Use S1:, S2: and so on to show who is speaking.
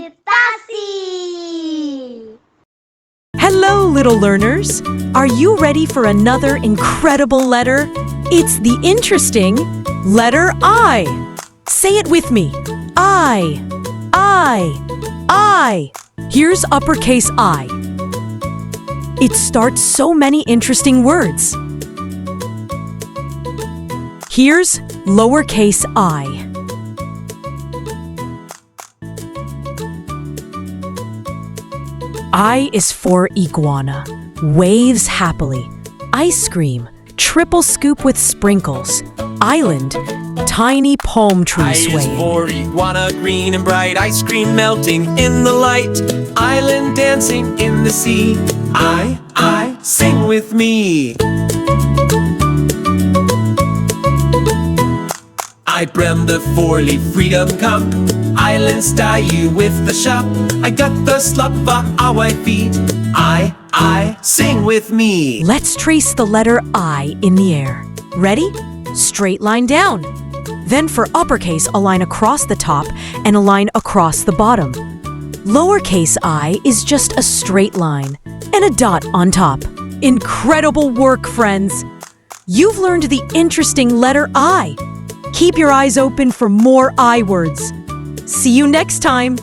S1: with Tassie!
S2: Hello, little learners! Are you ready for another incredible letter? It's the interesting letter I. Say it with me. I. Here's uppercase I. It starts so many interesting words. Here's lowercase I. I is for iguana. Waves happily. Ice cream. Triple scoop with sprinkles. Island. Tiny palm tree
S3: I
S2: swaying.
S3: is for iguana, green and bright. Ice cream melting in the light. Island dancing in the sea. I, sing with me. I brem the four-leaf freedom cup. Island style you with the shop. I got the slop for our feet. I, sing with me.
S2: Let's trace the letter I in the air. Ready? Straight line down. Then for uppercase, a line across the top and a line across the bottom. Lowercase I is just a straight line and a dot on top. Incredible work, friends! You've learned the interesting letter I. Keep your eyes open for more I words. See you next time!